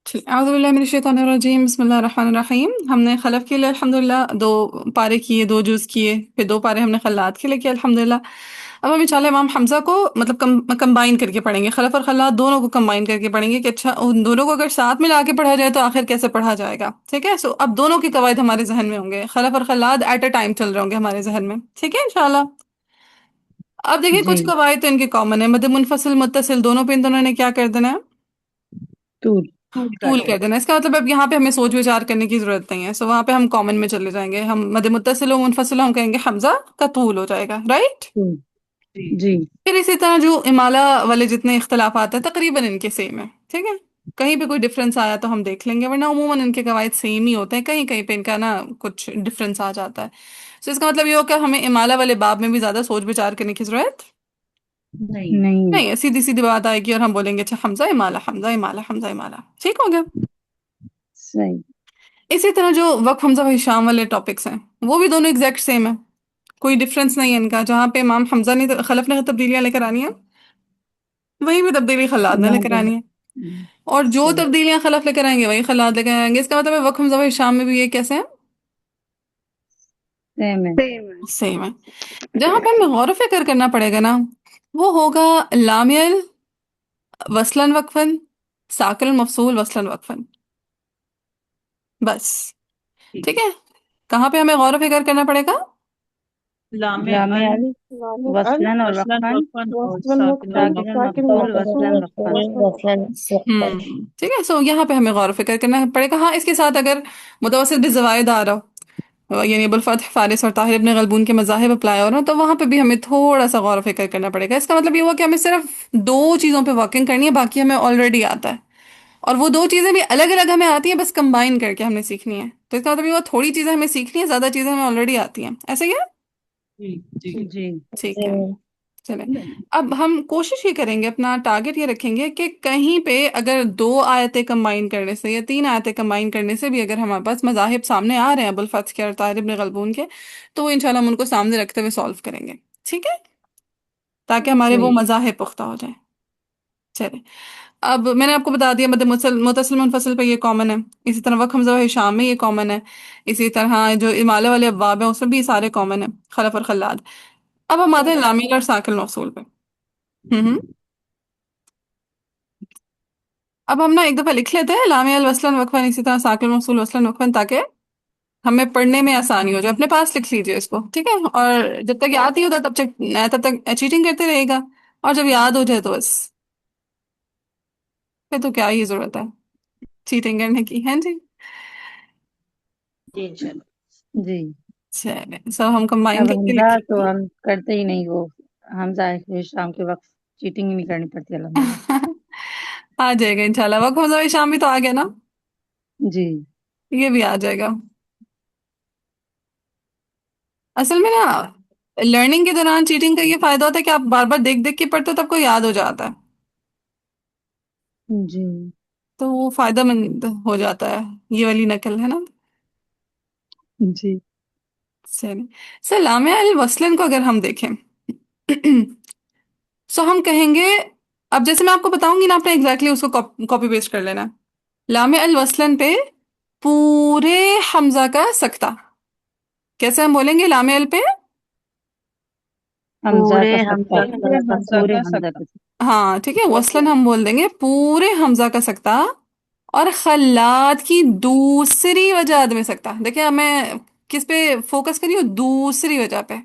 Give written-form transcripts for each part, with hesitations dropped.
औज़ुबिल्लाहि बिस्मिल्लाहिर्रहमानिर्रहीम। हमने खलफ के लिए अल्हम्दुलिल्लाह दो पारे किए, दो जुज़ किए, फिर दो पारे हमने खल्लात के लिए किए अल्हम्दुलिल्लाह। अब हम इंशाल्लाह इमाम हमज़ा को मतलब कंबाइन करके पढ़ेंगे, खलफ और खल्लात दोनों को कंबाइन करके पढ़ेंगे कि अच्छा उन दोनों को अगर साथ मिला के पढ़ा जाए तो आखिर कैसे पढ़ा जाएगा। ठीक है, सो अब दोनों के कवायद हमारे जहन में होंगे, खलफ और खल्लात एट अ टाइम चल रहे होंगे हमारे जहन में। ठीक है इंशाल्लाह। अब देखिए कुछ जी। कवायद तो इनके कॉमन है, मद मुनफसिल मुत्तसिल दोनों पे इन दोनों ने क्या कर देना है, टूल। टूल कर देना है। इसका मतलब अब यहाँ पे हमें सोच विचार करने की जरूरत नहीं है, सो वहां पे हम कॉमन में चले जाएंगे, हम मद मुत्तसिल और मुनफसिल हम कहेंगे हमजा का तूल हो जाएगा, राइट। टूल। जी। फिर इसी तरह जो इमाला वाले जितने इख्तलाफात हैं तकरीबन इनके सेम है। ठीक है, कहीं पे कोई डिफरेंस आया तो हम देख लेंगे, वरना उमूमन इनके कवायद सेम ही होते हैं, कहीं कहीं पे इनका ना कुछ डिफरेंस आ जाता है। सो इसका मतलब ये हो कि हमें इमाला वाले बाब में भी ज्यादा सोच विचार करने की जरूरत नहीं। नहीं है, सीधी सीधी बात आएगी और हम बोलेंगे अच्छा हमजा इमाला, हमजा इमाला, हमजा इमाला, ठीक हो गया। सही। इसी तरह जो वक्फ हमजा व हिशाम वाले टॉपिक्स हैं वो भी दोनों एग्जैक्ट सेम है, कोई डिफरेंस नहीं है इनका। जहाँ पे इमाम हमजा ने खलफ ने तब्दीलियां लेकर आनी है, वहीं पे तब्दीली खल्लाद ने यहाँ लेकर पे आनी है। और जो सही। तब्दीलियां खलफ लेकर आएंगे वही खल्लाद लेकर आएंगे। इसका मतलब है वक्फ हमजा व हिशाम में भी ये कैसे है, सेम है। सेम है। जहाँ पे हमें गौर फिक्र करना पड़ेगा ना, वो होगा लामियल वसलन वक्फन, साकिल मफसूल वसलन वक्फन, बस। ठीक है, कहाँ पे हमें गौर फिक्र करना पड़ेगा, लामे अल वाले अल वसलन और वक्फन। वस्वन वक्फन साकिन साकिन मकबूल मकसूल वसलन वक्फन। वस्वन ठीक है। सो यहाँ पे हमें गौर फिक्र करना पड़ेगा। हाँ, इसके साथ अगर मुतवस्सित भी ज़वायद आ रहा हो, यानी अबुल फतह फारिस और ताहिर इब्न गलबून के मज़ाहिब अप्लाई हो रहा हो, तो वहाँ पे भी हमें थोड़ा सा गौर फिक्र करना पड़ेगा। इसका मतलब ये हुआ कि हमें सिर्फ दो चीज़ों पे वर्किंग करनी है, बाकी हमें ऑलरेडी आता है। और वो दो चीज़ें भी अलग अलग हमें आती हैं, बस कंबाइन करके हमने सीखनी है। तो इसका मतलब ये हुआ थोड़ी चीज़ें हमें सीखनी है, ज़्यादा चीज़ें हमें ऑलरेडी आती हैं, ऐसे क्या। जी। ठीक है, चले। अब हम कोशिश ये करेंगे, अपना टारगेट ये रखेंगे कि कहीं पे अगर दो आयतें कंबाइन करने से या तीन आयतें कंबाइन करने से भी अगर हमारे पास मज़ाहिब सामने आ रहे हैं अबुल फत्ह के और तारिब इब्न गलबून के, तो इंशाल्लाह हम उनको सामने रखते हुए सॉल्व करेंगे। ठीक है, ताकि हमारे वो सही। मज़ाहिब पुख्ता हो जाए। चले, अब मैंने आपको बता दिया मद मुतसिल मुनफसिल पे ये कॉमन है, इसी तरह वक्फ हमज़ा व हिशाम में ये कॉमन है, इसी तरह जो इमाले वाले अब्वाब हैं उसमें भी सारे कॉमन है, खलफ और खल्लाद। अब हम आते हैं लामिल और साकिल मौसूल पे। हम्म। अब हम ना एक दफा लिख लेते हैं लामिया वसलन वक्फन, इसी तरह साकिल मौसूल वसलन वक्फन, ताकि हमें पढ़ने में आसानी हो जाए। अपने पास लिख लीजिए इसको, ठीक है। और जब तक याद नहीं होता तब तक चीटिंग करते रहेगा, और जब याद हो जाए तो बस फिर तो क्या ही जरूरत है चीटिंग करने की, है जी। जी। चलिए, सब हम कंबाइन अब करके लिख हमजा तो लेते हम करते ही नहीं वो। हमजा है शाम के वक्त चीटिंग ही नहीं करनी पड़ती अल्हम्दुलिल्लाह। हैं। आ जाएगा इंशाल्लाह, वक्त हो शाम भी तो आ गया ना, जी। ये भी आ जाएगा। असल में ना लर्निंग के दौरान चीटिंग का ये फायदा होता है कि आप बार बार देख देख के पढ़ते हो, तब को याद हो जाता है, जी। तो वो फायदेमंद हो जाता है, ये वाली नकल है ना। जी। चलिए, सर लामिया अल वसलन को अगर हम देखें सो हम कहेंगे, अब जैसे मैं आपको बताऊंगी ना, आपने एग्जैक्टली उसको कॉपी पेस्ट कर लेना। लामिया अल वसलन पे पूरे हमजा का सकता, कैसे हम बोलेंगे लामिया अल पे, हमजा पूरे का हम सकता। पूरे हमजा पूरे का हमजा सकता। का हाँ ठीक है, वसलन हम बोल देंगे पूरे हमजा का सकता, और खल्लात की दूसरी वजह में सकता। देखिए हमें किस पे फोकस करिए, दूसरी वजह पे।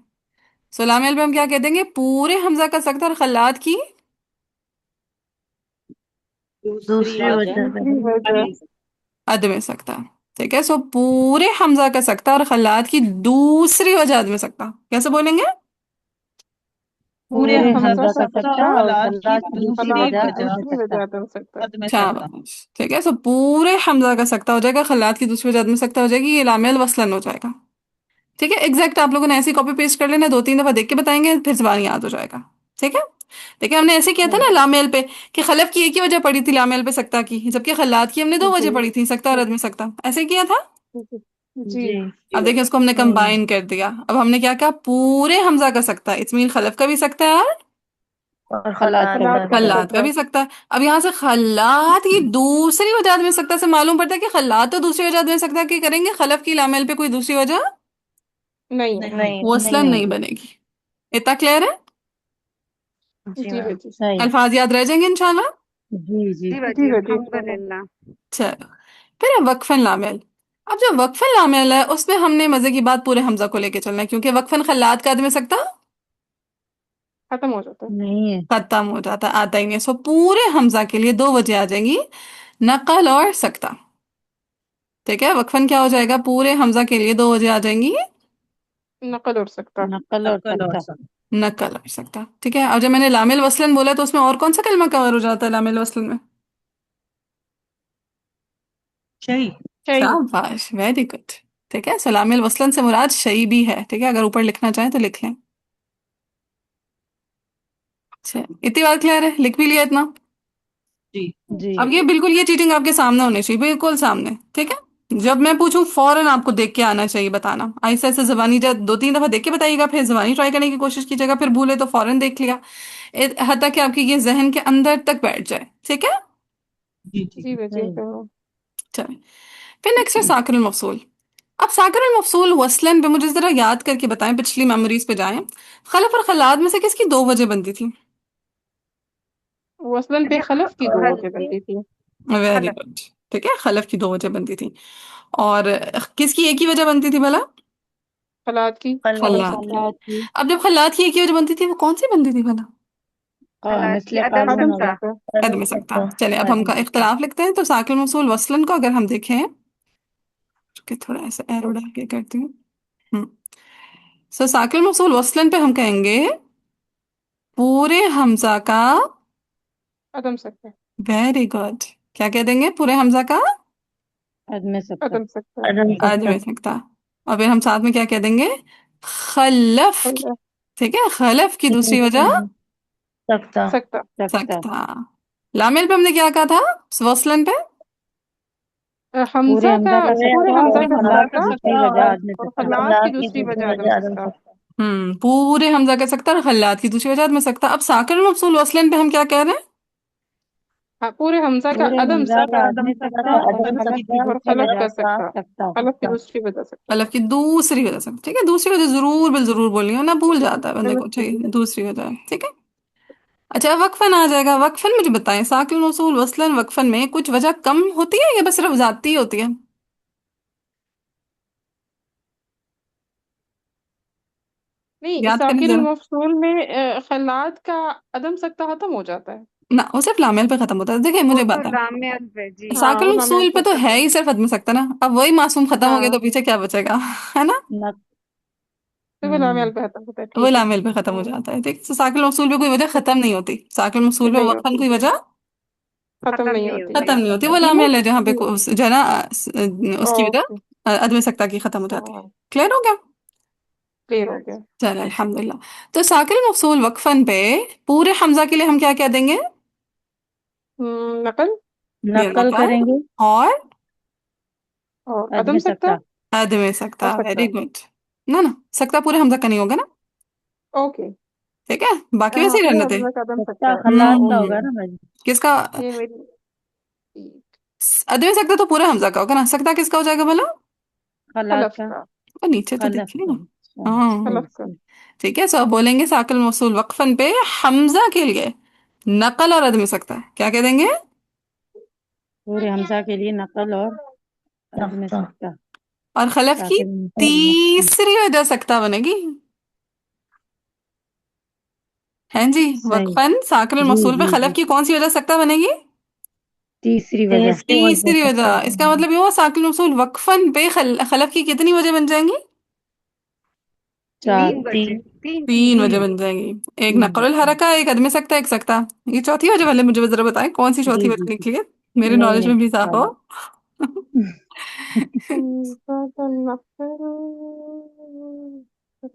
सलाम पे हम क्या कह देंगे, पूरे हमजा का सकता और खल्लात की दूसरी वजह दूसरी वजह अद में सकता। ठीक है, सो पूरे हमजा का सकता और खल्लात की दूसरी वजह अद में सकता, कैसे बोलेंगे, पूरे पूरे हमजा हमजा का सकता सकता और और खल्ला की दूसरी फलाद वजह की अद में दूसरी सकता। वजह बन सकता है। शाबाश। ठीक है, सो पूरे हमजा का सकता हो जाएगा, खल्लात की दूसरी वजह अद में सकता हो जाएगी, ये लामेल वसलन हो जाएगा। ठीक है, एग्जैक्ट आप लोगों ने ऐसे कॉपी पेस्ट कर लेना, दो तीन दफा देख के बताएंगे, फिर जबान याद हो जाएगा। ठीक है, देखिए हमने ऐसे किया था ना लामेल पे, कि खलफ की एक ही वजह पड़ी थी लामेल पे सकता की, जबकि खल्लात की हमने दो वजह जी पड़ी थी, सकता और अदम में सकता, ऐसे किया था। जी जी। अब देखिए उसको हमने कंबाइन कर दिया, अब हमने क्या कहा, पूरे हमजा का सकता, इट्स मीन खलफ का भी सकता है और और खल्लात खल्लात का का भी भी खल्लात सकता का सकता। भी सकता है। अब यहाँ से खल्लात की दूसरी वजह में सकता से मालूम पड़ता है कि खल्लात तो दूसरी वजह में सकता कि करेंगे खलफ की लामेल पे कोई दूसरी वजह नहीं है। नहीं वसलन नहीं नहीं। बनेगी। इतना क्लियर है? जी जी मैम बेटी। सही। अल्फाज याद रह जाएंगे इंशाल्लाह। जी जी। जी बेटी इंशाल्लाह। चलो, फिर है वक्फन लामेल। अब जो वक्फन लामेल है उसमें हमने मजे की बात पूरे हमजा को लेके चलना है, क्योंकि वक्फन खल्लात का आदमी सकता खत्म हो जाता है। नहीं है। खत्म हो जाता, आता ही नहीं है। सो पूरे हमजा के लिए दो वजह आ जाएंगी, नकल और सकता। ठीक है, वक्फन क्या हो जाएगा? पूरे हमजा के लिए दो वजह आ जाएंगी, नकल और सकता। नकल और सकता। नकल और सकता। ठीक है, अब जब मैंने लामिल वसलन बोला तो उसमें और कौन सा कलमा कवर हो जाता है लामिल वसलन में? सही। सही। शाबाश, वेरी गुड। ठीक है, सलामिल वसलन से मुराद शई भी है। ठीक है, अगर ऊपर लिखना चाहें तो लिख लें। अच्छा, इतनी बात क्लियर है? लिख भी लिया इतना? जी जी। अब ये बिल्कुल ये चीटिंग आपके सामने होनी चाहिए, बिल्कुल सामने। ठीक है, जब मैं पूछूं फौरन आपको देख के आना चाहिए, बताना। ऐसे ऐसे जबानी जब दो तीन दफा देख के बताइएगा, फिर जबानी ट्राई करने की कोशिश कीजिएगा, फिर भूले तो फौरन देख लिया, हत्ता कि आपके ये जहन के अंदर तक बैठ जाए। ठीक है, जी जी जी बेटी सही। करो। चलिए। फिर नेक्स्ट है साकिर मफसूल। अब साकिर मफसूल वसलन पे मुझे जरा याद करके बताएं, पिछली मेमोरीज पे जाएं। खलफ और खलाद में से किसकी दो वजह बनती थी? वसलन पे खलफ की दो वजह बनती थी। Very good. ठीक है, खलफ की दो वजह बनती थी। और किसकी एक ही वजह बनती थी भला? खलात की। खल्लात की। अब जब खल्लात की एक ही वजह बनती थी, वो कौन सी बनती थी भला? मिसले काज में खत्म होगा। सकता। कद में सकता। चले, अब हम का इख्तलाफ लिखते हैं। तो साकिर मौसूल वसलन को अगर हम देखें, कि थोड़ा ऐसा एरो डाल के करती हूँ। हम्म सो साकिर मौसूल वसलन पे हम कहेंगे पूरे हमजा का। खत्म सकता। Very good. क्या कह देंगे? पूरे हमजा का अद में सकता। खत्म सकता। आज में सकता। और फिर हम साथ में क्या कह देंगे? खलफ की। खल्ला। ठीक है, खलफ की दूसरी वजह सकता। सकता। सकता। सकता। लामिल पे हमने क्या कहा था? वसलन पे पूरे हमजा का। हमजा का पूरे सकता हमजा और का खल्लात की सकता दूसरी वजह और अद में सकता। खल्लात की दूसरी वजह आदम सकता। पूरे हमजा का सकता और खल्लात की दूसरी वजह में सकता। अब साकिर मफसूल वसलन पे हम क्या कह रहे हैं? हाँ, पूरे हमजा का पूरे अदम हमजा का सकता अद में सकता और और खलक की दूसरी खलफ वजह का का सकता। सकता। खलफ की दूसरी वजह सकता। खलफ की दूसरी वजह से। ठीक है, दूसरी वजह जरूर बिल जरूर बोलनी है ना, भूल जाता है बंदे को। चाहिए दूसरी वजह। ठीक है। अच्छा, वक्फन आ जाएगा। वक्फन मुझे बताएं, साकिर मौसूल वसलन वक्फन में कुछ वजह कम होती है या बस सिर्फ जाती होती है? नहीं, याद करें साकिर जरा। मफसूल में खल्लात का अदम सकता खत्म हो जाता है। ना, वो सिर्फ लामेल पे खत्म होता है। देखिए मुझे बात है, हाँ, साकिर वो लामेल मौसूल पे पे तो है खत्म। ही सिर्फ अदम सकता ना। अब वही मासूम खत्म हो गया तो हाँ, पीछे क्या बचेगा? है ना? नक। तो वो लामेल पे खत्म होता है। वो ठीक है। लामेल पे खत्म हो जाता है। ठीक, तो साकिर मौसूल पे कोई वजह खत्म नहीं होती। साकिर मौसूल पे नहीं वक्फन होती। कोई वजह खत्म नहीं होती। खत्म नहीं होती। वो ठीक है। लामेल है जहाँ पे जो है ना, उसकी वजह ओके। अदम सकता की खत्म हो जाती है। हाँ, क्लियर हो गया? क्लियर हो गया। चलो अल्हम्दुलिल्लाह। तो साकिर मफसूल वक्फन पे पूरे हमजा के लिए हम क्या कह देंगे? नकल नकल बेनकाब। करेंगे। और और अद अदम में सकता सकता। अदम और सकता। वेरी सकता। गुड। ना ना, सकता पूरे हमजा का नहीं होगा ना। ओके। ठीक है, बाकी वैसे हाँ, ही पूरे रहने थे। हमजा का अदम सकता सकता है। हाँ, खल्लात का ओके। होगा ना भाई। किसका? ये मेरी। अदम सकता तो पूरे हमजा का होगा ना। सकता किसका हो जाएगा भला? खल्लात खलफ का। का। और नीचे तो खलफ देखिए का। ना। अच्छा, हाँ। सही खलफ का। सही। ठीक है, सो अब बोलेंगे साकिर मौसूल वक्फन पे हमजा के लिए नकल और अदम सकता है क्या कह देंगे? पूरे हमजा के लिए नकल और अद में सकता। और खलफ की ताकि तीसरी वजह सकता बनेगी। हैं जी? सही। वक्फन साकिर जी मौसूल पे जी खलफ जी। की कौन सी वजह सकता बनेगी? तीसरी वजह। तीसरी वजह। इसका मतलब ये हुआ साकिर मौसूल वक्फन पे खलफ की कितनी वजह बन जाएंगी? चार तीन। तीन वजह तीन। बन जाएंगी। एक तीन। नकल हरका, एक अदम सकता, एक सकता। ये चौथी वजह वाले मुझे जरा बताएं, कौन सी चौथी जी वजह जी। निकली है? मेरे नहीं नॉलेज नहीं में भी इजाफा सॉरी। हो।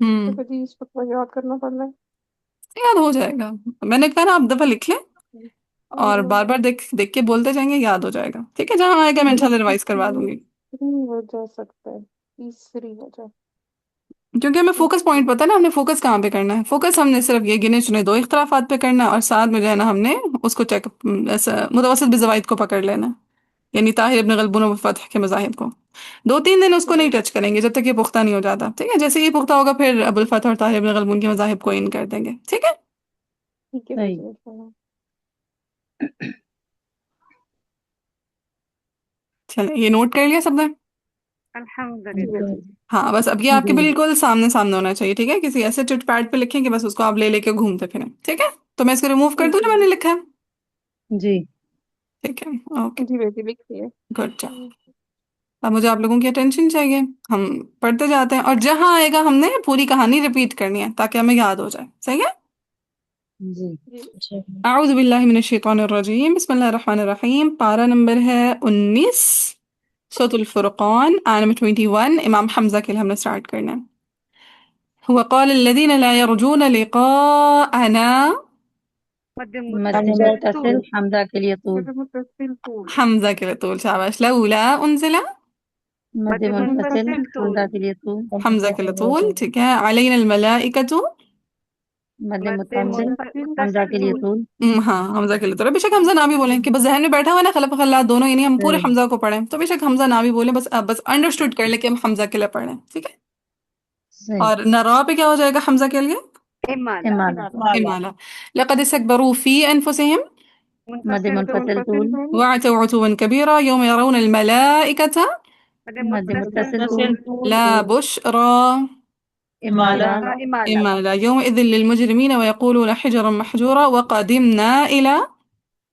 हम्म जी, इसको थोड़ा याद करना पड़ रहा है। याद हो जाएगा। मैंने कहा ना, आप दफा लिख लें और बार बार देख देख के बोलते जाएंगे, याद हो जाएगा। ठीक है, जहां आएगा मैं इंशाल्लाह रिवाइज करवा दूंगी। तीसरी वजह सकता है। तीसरी वजह। क्योंकि हमें फोकस पॉइंट पता है ना, हमने फोकस कहाँ पे करना है। फोकस हमने सिर्फ ये गिने चुने दो इख्तलाफात पे करना है, और साथ में जो है ना हमने उसको चेक, मुतवससित बिज़वाइद को पकड़ लेना है, यानी ताहिर इब्न गलबुन व फतह के मज़ाहिब को। 2-3 दिन उसको नहीं टच करेंगे जब तक ये पुख्ता नहीं हो जाता, ठीक है। जैसे ये पुख्ता होगा फिर अबुल फतह और ताहिर इब्न गलबुन के मज़ाहिब को इन कर देंगे, ठीक है। ठीक है सही। बेटी, इंशाल्लाह। चलिए, ये नोट कर लिया सबने? जी अल्हम्दुलिल्लाह। बेटी। हाँ, बस अब ये आपके जी बिल्कुल सामने सामने होना चाहिए, ठीक है। किसी ऐसे चिट पैड पे लिखें कि बस उसको आप ले लेके घूमते फिरें, ठीक है। तो मैं इसको रिमूव कर दूं ना, मैंने लिखा है, जी। ठीक है। ओके, जी बेटी, लिखिए। Good job. अब मुझे आप लोगों की अटेंशन चाहिए, हम पढ़ते जाते हैं, और जहां आएगा हमने पूरी कहानी रिपीट करनी है ताकि हमें याद हो जाए, सही है। जी। जी आऊज़ु बिल्लाहि मिनश शैतानिर रजीम, बिस्मिल्लाहिर रहमानिर रहीम। पारा नंबर है 19, सूरतुल फुरक़ान, आयत नंबर 21। इमाम हमजा के लिए हमने स्टार्ट करना है। वक़ाल लल्लज़ीना ला यरजूना लिक़ाअना, मध्य अच्छा मुत्तसिल हमजा के लिए तूल। मतलब मुत्तसिल तूल। हमजा के लिए तूल, शाबाश। लौला उनज़िला, मध्य मुत्तसिल हमजा के लिए तूल। हमजा के लिए तूल, ठीक है। अलैनल मलाइकतु, मध्य मुत्तसिल मुत्तसिल हमजा के लिए तूल। तूल। हाँ, हमजा के लिए तूल। बेशक हमजा ना भी बोलें, कि बस जहन में बैठा हुआ ना खलफ खल्लात दोनों, यानी हम पूरे सही। हमजा को पढ़ें, तो बेशक हमजा ना भी बोलें, बस अंडरस्टूड कर ले कि हम हमजा के लिए पढ़ें, ठीक है। सही। और नरा पे क्या हो जाएगा हमजा के लिए? इमाला। इमाला। इमाला। लक़द इस्तकबरू फी अनफुसिहिम मध्य मुत्तसिल मुत्तसिल तूल। तूल। वअतौ उतुव्वन कबीरा यौम यरौनल मलाइकता मध्य मुत्तसिल तूल। ला बुश्रा इमाला। इमाला यौमइज़िन लिलमुजरिमीन वयक़ूलून हिजरन महजूरा वक़दिमना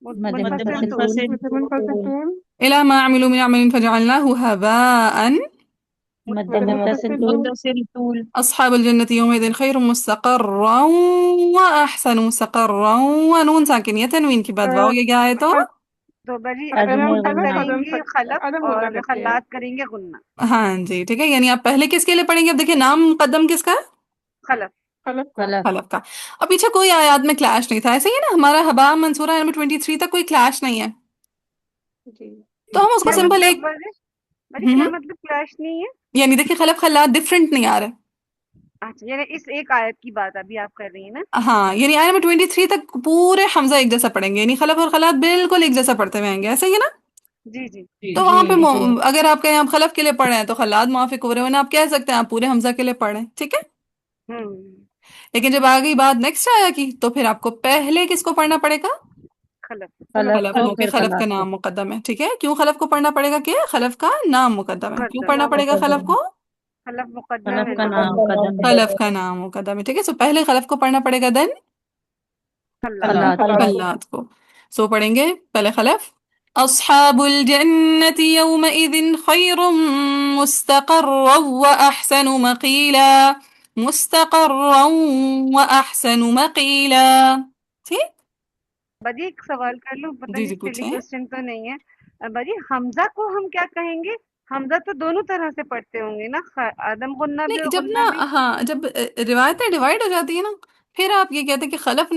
मध्य मुत्तसिल तूल। मुत्तसिल तूल। इला मा अमिलू मिन अमलिन फजअलनाहु हबाअन मध्य मुत्तसिल तूल। अस्हाबुल जन्नति यौमइज़िन खैरुम मुस्तक़र्रन व अहसनु मुस्तक़र्रन व नून साकिन या तनवीन के बाद वाव, ये क्या है तो? तो बड़ी कदम अजम खलफ गुन्ना। कदम करेंगे खलफ कदम गुना और करते हैं। खल्लात करेंगे गुन्ना। हाँ जी, ठीक है। यानी आप पहले किसके लिए पढ़ेंगे? अब देखिए, नाम मुकद्दम किसका है? खलफ। खलफ का। खलफ। खलफ का। अब पीछे कोई आयात में क्लैश नहीं था, ऐसे ही है ना, हमारा हबा मंसूरा नंबर 23 तक कोई क्लैश नहीं है, जी तो हम उसको क्या सिंपल मतलब एक, बड़ी? बड़ी क्या हम्म, मतलब क्लैश नहीं है? यानी देखिए खलफ खल्लात डिफरेंट नहीं आ रहे। अच्छा, यानी इस एक आयत की बात अभी आप कर रही हैं ना? हाँ, यानी आयत नंबर 23 तक पूरे हमजा एक जैसा पढ़ेंगे, यानी खलफ और खल्लात बिल्कुल एक जैसा पढ़ते हुए आएंगे, ऐसे ही है ना। जी जी। तो वहां पे अगर आप कहें आप खलफ के लिए पढ़े हैं तो खल्लात मुआफिक हो रहे हो ना, आप कह सकते हैं आप पूरे हमजा के लिए पढ़े, ठीक है। हम्म। लेकिन जब आ गई बात नेक्स्ट आया की, तो फिर आपको पहले किसको पढ़ना पड़ेगा? खलफ। खलफ खलफ, का। क्योंकि खलफ का नाम मुकद्दम है, ठीक है। क्यों खलफ को पढ़ना पड़ेगा? कि खलफ का नाम मुकद्दम है। क्यों मुकद्दम पढ़ना है। पड़ेगा खलफ को? खलफ मुकद्दम है ना। खलफ का नाम मुकद्दम है, ठीक है। सो पहले खलफ को पढ़ना पड़ेगा, देन खल्लात। खल्लात। खल्लात को। सो पढ़ेंगे पहले खलफ। अस्हाबुल जन्नति यौमइज़िन खैरुम मुस्तक़र्रन व अहसनु मक़ीला, मुस्तक़र्रन व अहसनु मक़ीला, ठीक। बड़ी एक सवाल कर लूं, पता जी नहीं जी, सिली पूछें। क्वेश्चन तो नहीं है। बड़ी हमजा को हम क्या कहेंगे? हमजा तो दोनों तरह से पढ़ते होंगे ना, आदम गुन्ना भी नहीं, और जब ना, गुन्ना भी। हाँ, जब रिवायतें डिवाइड हो जाती है ना, फिर आप ये कहते हैं कि खलफ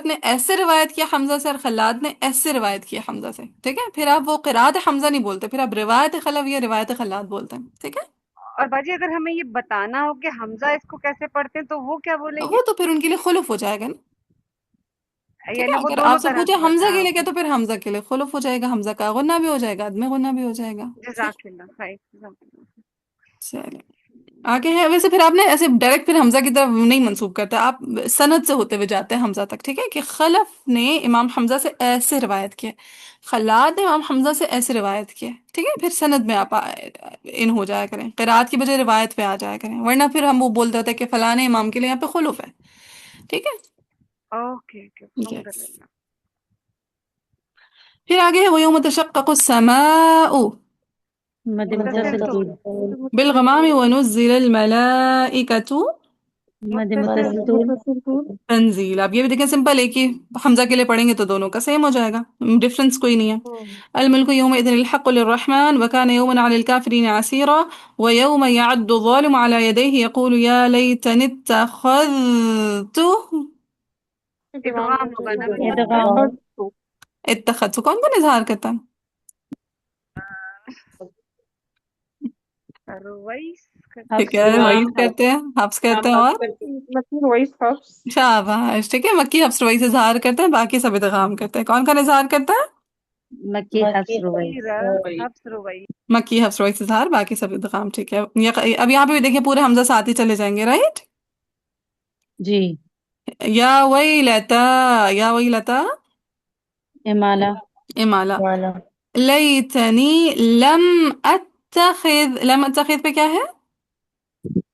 ने ऐसे रिवायत किया हमजा से, और खल्लाद ने ऐसे रिवायत किया हमजा से, ठीक है। फिर आप वो क़िराअत हमजा नहीं बोलते, फिर आप रिवायत खलफ या रिवायत खल्लाद बोलते हैं, ठीक है। और बाजी अगर हमें ये बताना हो कि हमजा इसको कैसे पढ़ते हैं तो वो क्या तो बोलेंगे? वो तो फिर उनके लिए खुलफ हो जाएगा ना, ठीक है। यानी वो अगर दोनों आपसे तरह पूछे से पढ़ते हमजा हैं। के हाँ, लिए क्या, तो फिर हमजा के लिए खुलफ हो जाएगा, हमजा का गुन्ना भी हो जाएगा, अदम गुन्ना भी हो जाएगा, ठीक। जज़ाकिल्लाह खैर, जज़ाकिल्लाह। चलिए, आगे है। वैसे फिर आपने ऐसे डायरेक्ट फिर हमजा की तरफ नहीं मंसूब करता, आप सनद से होते हुए जाते हैं हमजा तक, ठीक है। कि खलफ ने इमाम हमजा से ऐसे रिवायत किए, खल्लाद ने इमाम हमजा से ऐसे रिवायत किए, ठीक है। फिर सनद में आप इन हो जाया करें, क़िराअत की बजाय रिवायत पे आ जाया करें, वरना फिर हम वो बोलते होते हैं कि फलाने इमाम के लिए यहाँ पे खुलफ है, ठीक है। Okay okay, yes. अल्हम्दुलिल्लाह। फिर आगे है वयौम तशक्ककु समाउ मध्य मुत्तसिल मुत्तसिल तूल। तूल। मुत्तसिल बिलगमामि तूल। व नुज़्ज़िलल मलाइकतु मध्य मुत्तसिल मुत्तसिल तूल। मुत्तसिल तूल। तंजील। आप ये भी देखें, सिंपल, एक ही हमजा के लिए पढ़ेंगे तो दोनों का सेम हो जाएगा, डिफरेंस कोई नहीं है। अल मुल्कु यौमइज़िन अल-हक़्क़ु लिर्रहमान व कान यौमन अलल काफ़िरीन असीरा व यौम यअद्दु ज़ालिमु अला यदैहि यक़ूलु या लैतनी इत्तख़ज़्तु इदगाम इदगाम होता होगा ना है। बेटा? इत्तख़ज़्तु। इत्तखज़्तु। कौन कौन इजहार करता है? रुवैस ठीक हफ्स है, हुआ। वही करते हैं, हफ्स करते हैं, और मतलब वही हफ्स। शाबाश। ठीक है, मक्की हफ्स रवाई से इजहार करते हैं, बाकी सब इदगाम करते हैं। कौन कौन इजहार करता है? मक्की हफ्स रुबई। हफ्स रुबई। मक्की हफ्स रवाई से इजहार, बाकी सब इदगाम। ठीक है, अब यहाँ पे भी देखिए पूरे हमजा साथ ही चले जाएंगे, राइट। जी। या वही लता, या वही लता, इमाला। इमाला। वाला। लैतनी लम अत्तखिद, लम अत्तखिद पे क्या है?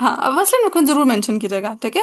हाँ, अब वसलन को जरूर मेंशन कीजिएगा। ठीक है,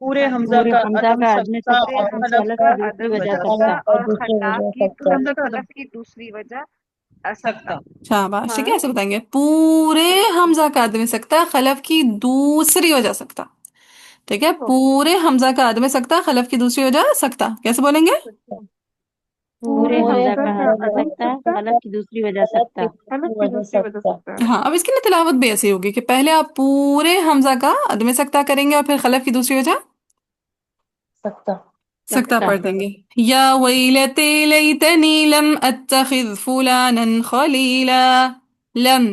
पूरे हमजा पूरे का हमजा अदम का अदम सकता सकता और और खलफ खलफ का की दूसरी अदम वजह सकता सकता। और हमजा का अदम खलाफ की दूसरी वजह असक्ता। सकता। शाबाश। ठीक है, हाँ। ऐसे बताएंगे, पूरे हमजा का आदमी सकता, खलफ की दूसरी वजह सकता। ठीक है, पूरे हमजा का आदमी सकता, खलफ की दूसरी वजह सकता। कैसे बोलेंगे? पूरे पूरे हमजा हमजा का का हमजा अदम सकता सकता, खलफ की दूसरी वजह सकता। खलफ की दूसरी वजह सकता है। हाँ, अब इसकी ना तिलावत भी ऐसी होगी कि पहले आप पूरे हमजा का आदमी सकता करेंगे और फिर खलफ की दूसरी वजह सकता। सकता सकता। पढ़ देंगे। या वैलते लैतनी लम अत्तखिज़ फुलानन खलीला, लम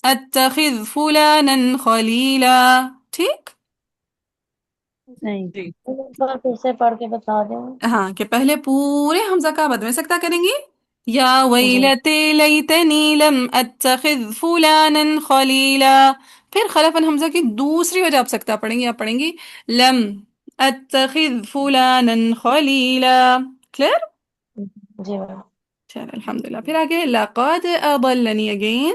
अत्तखिज़ फुलानन खलीला। ठीक। नहीं। जी। एक बार फिर से पढ़ के बता दें। हाँ, कि पहले पूरे हमजा का बद में सकता करेंगी। या जी। वैलते लैतनी लम अत्तखिज़ फुलानन खलीला। फिर खलफन हमजा की दूसरी वजह आप सकता पढ़ेंगी, आप पढ़ेंगी लम अत्तखिज़ फुलानन खलीला। क्लियर? जी मैम। चलो अल्हम्दुलिल्लाह। फिर आगे लक़द अदल्लनी अगेन।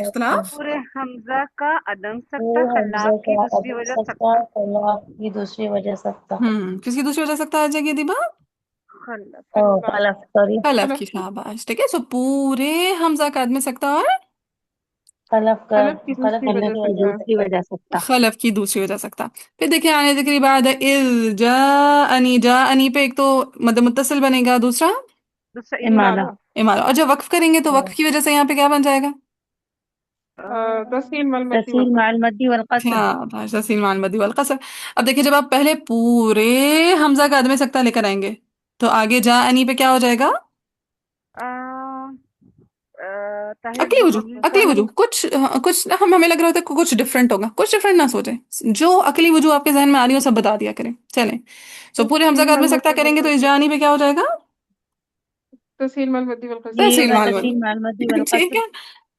इख्तिलाफ। पूरे हमजा का अदम सकता पूरे खलाफ हमजा की का दूसरी अदम वजह सकता सकता। खलफ की दूसरी वजह सकता। किसकी दूसरी वजह सकता आ जाएगी दीबा? खलफ। ओ खल्लाफ। खलफ सॉरी। कलफ खलफ की, की। शाबाश। ठीक है, सो पूरे हमजा का आदमी सकता और खलफ का। खलफ की खलफ दूसरी की वजह दूसरी सकता वजह है। दूसरी वजह सकता। खलफ की दूसरी वजह सकता। फिर देखिए आने जिक्र बाद इज जाअनी, जाअनी पे एक तो मद मुत्तसिल बनेगा, दूसरा दूसरा इमाला। इमाला। इमाला। इमारा। और जब वक्फ करेंगे तो वक्फ की वजह से यहाँ पे क्या बन जाएगा? तस्हील मलमती तसील वल माल मद्दी वल कसर। शाबाश, तस्हील माल मदी वल कसर। अब देखिए, जब आप पहले पूरे हमजा का आदमी सकता लेकर आएंगे तो आगे जाअनी पे क्या हो जाएगा? ताहिर अकली जो वजू, कबूल अकली साहब। वजू कुछ, कुछ ना, हमें लग रहा होता है कि कुछ डिफरेंट होगा, कुछ डिफरेंट ना सोचें, जो अकली वजू आपके जहन में आ रही हो सब बता दिया करें। चलें, सो पूरे हमजा तस्हील का आदमी सकता मलमती वल करेंगे तो इस कसर। जानी पे क्या हो जाएगा? तस्हील मलमती वल जी कसर। तहसील होगा मालूम। तसील माल मद्दी वल ठीक कसर। है,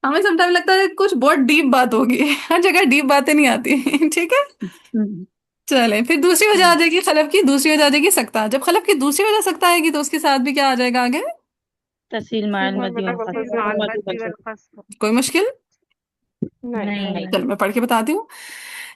हमें समटाइम लगता है कुछ बहुत डीप बात होगी, हर जगह डीप बातें नहीं आती। ठीक है, हम्म। चलें, फिर दूसरी वजह आ जाएगी खलफ की, दूसरी वजह आ जाएगी सकता। जब खलफ की दूसरी वजह सकता आएगी तो उसके साथ भी क्या आ जाएगा आगे? तसील तस्हील माल मद्दी मलमती वल वल तफसील कसर। कसर। माल मद्दी वल कसर। कोई मुश्किल? नहीं। नहीं नहीं। चलो मैं पढ़ के बताती हूँ।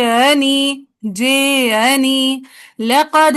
जाअनी, जाअनी। लक़द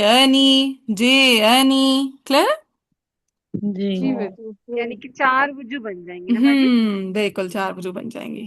जाअनी, जाअनी। क्लियर? जी। जी बेटी। यानी कि चार वजू बन जाएंगी ना बाजी। बिल्कुल, चार वजू बन जाएंगी।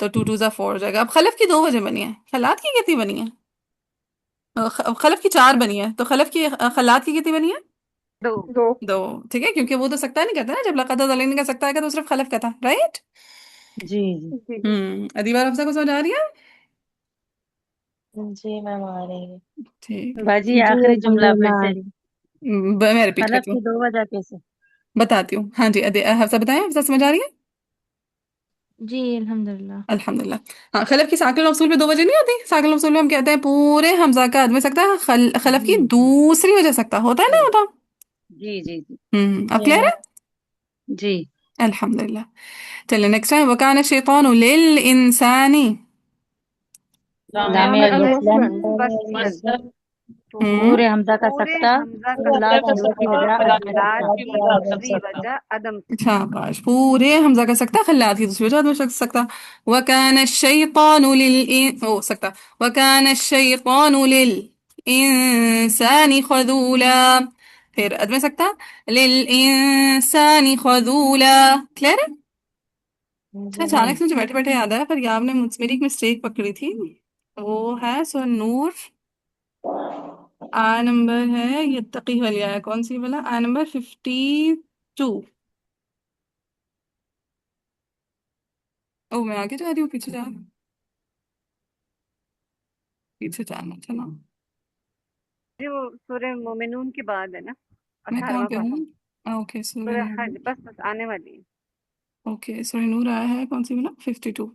तो टू टू ज़ा फोर हो जाएगा। अब खलफ की दो वजह बनी है, खलात की कितनी बनी है? खलफ की चार बनी है, तो खलफ की खलात की कितनी बनी है? दो। दो। दो। ठीक है, क्योंकि वो तो सकता नहीं कहता ना, जब लक़द अज़लनी का सकता है तो सिर्फ खलफ का था, राइट। जी जी। जी। अदीबा और हफ्सा को समझ आ रही है? जी मैम आ रही है। ठीक है, बाजी जी आखिरी जुमला फिर अल्हम्दुलिल्लाह आ से। रही। मैं रिपीट खलफ करती की हूँ, दो वजह कैसे। बताती हूँ। हाँ जी, हफ्सा बताएं, हफ्सा समझ आ रही है? जी अल्हम्दुलिल्लाह। अल्हम्दुलिल्लाह। हाँ, खलफ की साकिल मफसूल पे दो वजह नहीं होती, साकिल मफसूल में हम कहते हैं पूरे हमजा का आदमी सकता है, खलफ जी की जी दूसरी वजह सकता होता है, ना जी होता? जी जी जी अब जी क्लियर है? जी। अल्हम्दुलिल्लाह। चलिए नेक्स्ट टाइम, वकान शैतानु लिल इंसानी। लामे लामे अल अल वसलन। वसलन। वसलन। तो हम्म पूरे हमजा का पूरे सकता हमजा का खल्लात की सकता दूसरी और वजह अदम खल्लात सकता। की दूसरी वजह अदम सकता। शाबाश, पूरे हमजा का सकता, खल्लात की दूसरी वजह में सकता। वकान शैतानु लिल ओ सकता, वकान शैतानु लिल इंसानी खजूला। फिर अदम सकता, लिल इंसानी खजूला। क्लियर है? अच्छा, जी। अचानक से मुझे बैठे बैठे याद आया, पर ये आपने मेरी एक मिस्टेक पकड़ी थी। वो है सो नूर। आ नंबर है, ये तकी वाली आया कौन सी वाला, आ नंबर 52। ओ, मैं आगे जा रही हूँ, पीछे जा रही हूँ, पीछे जाना था ना। जी वो सूरह मोमिनून के बाद है ना, मैं कहाँ 18वां पे पारा। हूँ? ओके, सूरह सूरह नूर। हज बस बस आने वाली है। ओके, सूरह नूर आया है कौन सी वाला, 52।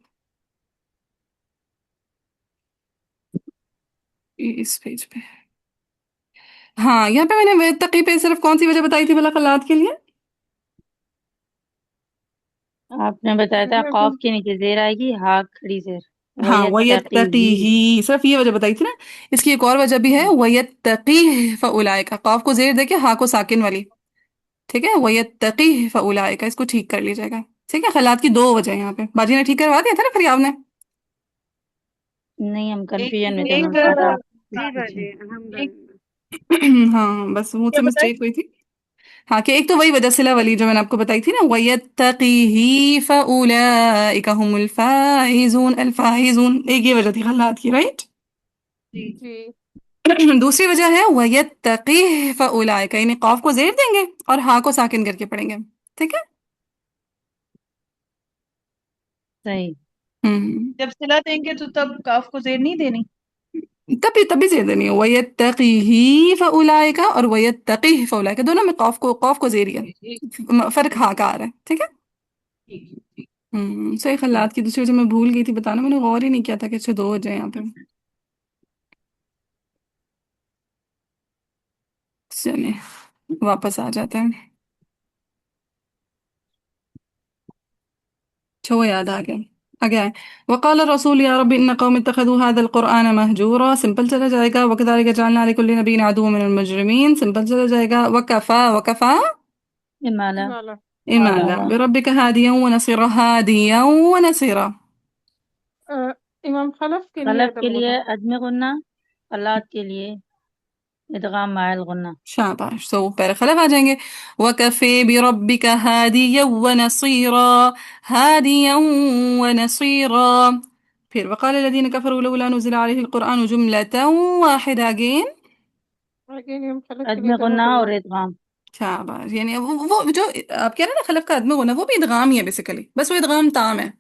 इस पेज पे। हाँ, यहाँ पे मैंने वेत्तकी पे सिर्फ कौन सी वजह बताई थी भला खल्लात के लिए? आपने बताया था कॉफ के नीचे जेर आएगी, हा खड़ी जेर, हाँ, वयत्तकी वयत्तकी ही, सिर्फ ये वजह बताई थी ना। इसकी एक और वजह भी है, वयत्तकी फउलाइका, काफ को जेर देके हा को साकिन वाली। ठीक है, वयत्तकी फउलाइका, इसको ठीक कर लीजिएगा। ठीक है, खल्लात की दो वजह है यहाँ पे, बाजी ने ठीक करवा दिया था ना फिर आपने। नहीं, हम एक कंफ्यूजन में थे, एक मैं बता आप जी पूछे। बाजी एक अल्हम्दुलिल्लाह। हाँ, बस मुझसे क्या बताए? मिस्टेक हुई थी। हाँ, कि एक तो वही वजह सिला वाली जो मैंने आपको बताई थी ना, वयत्तकीही फउलाइका हुमुल फाइजून, अल फाइजून, एक ये वजह थी खल्लात की, राइट। जी। जी। दूसरी वजह है वयत्तकीह फउलाइका, यानी कॉफ को जेर देंगे और हा को साकिन करके पढ़ेंगे। ठीक है। सही। हम्म। जब सिला देंगे तो तब काफ को जेर नहीं देनी। तभी तभी जेर देनी है, वयत्तकीही फउलाइका और वयत्तकीह फउलाइका, दोनों में कॉफ को जेर ही है, फर्क हा का आ रहा है। ठीक है। ठीक। सही, खल्लात की दूसरी वजह मैं भूल गई थी बताना, मैंने गौर ही नहीं किया था कि अच्छे दो वजह हैं यहाँ पे। चलिए, वापस आ जाते हैं। छो याद आ गया। आ गया है। वक़ाल रसूल या रब्बी इन्न कौमी इत्तखज़ू हाज़ल क़ुरआन महजूरा, सिंपल चला जाएगा। वकज़ालिक जअलना लिकुल्लि नबिय्यिन अदुव्वन मिनल मुजरिमीन, सिंपल चला जाएगा। वकफ़ा इमाला। इमाला। इमाला इमाला। बिरब्बिका हादियन व नसीरा, हादियन व नसीरा। अ, इमाम खलफ के लिए खलफ के अदम लिए गुना। अदम गुन्ना, कलात के लिए इदगाम माइल गुन्ना। शाबाश, सो पहले खलफ आ जाएंगे। वकफ़े बिरब्बिका हादियन व नसीरा, हादियन व नसीरा। फिर वक़ाल लल्लज़ीना कफ़रू लौला नुज़िला अलैहिल क़ुरआनु जुमलतन वाहिदा, अगेन। अगेन इमाम खलफ के लिए अदम अदम गुन्ना गुना। और इदगाम। शाबाश, यानी वो जो आप कह रहे हैं ना खलफ का अदम गुना, वो भी इदगाम ही है बेसिकली, बस वो इदगाम ताम है।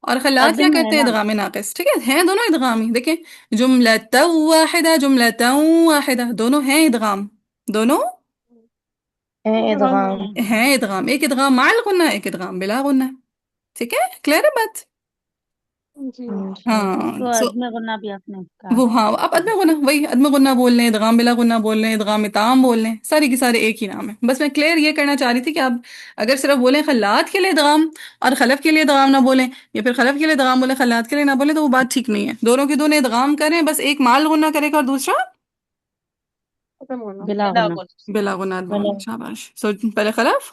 और खल्लात क्या अदम है करते हैं, ना। इदगाम नाक़िस। ठीक है दोनों इदगाम ही, देखिए, जुमलतन वाहिदा, जुमलतन वाहिदा, दोनों हैं इदगाम, दोनों है इदगाम इदगाम। में। हैं इदगाम। एक इदगाम माल गुन्ना, एक इदगाम बिला गुन्ना। ठीक है, क्लियर है बात। जी। हाँ, तो सो अदम गुन्ना भी आपने कहा। वो, हाँ, अब अदम गुना वही, अदम गुना बोल लें, इदगाम बिला गुना बोल लें, इदगाम ताम बोल लें, सारी की सारे एक ही नाम है। बस मैं क्लियर ये करना चाह रही थी कि आप अगर सिर्फ बोलें खल्लात के लिए इदगाम और खलफ के लिए इदगाम ना बोलें, या फिर खलफ के लिए इदगाम बोले खल्लात के लिए ना बोले, तो वो बात ठीक नहीं है। दोनों के दोनों इदगाम करें, बस एक माल गुना करेगा और दूसरा अदम गुना। बिला बिला गुन्ना। गुल। बिला गुना बिला। बोलना। शाबाश। सो पहले खलफ।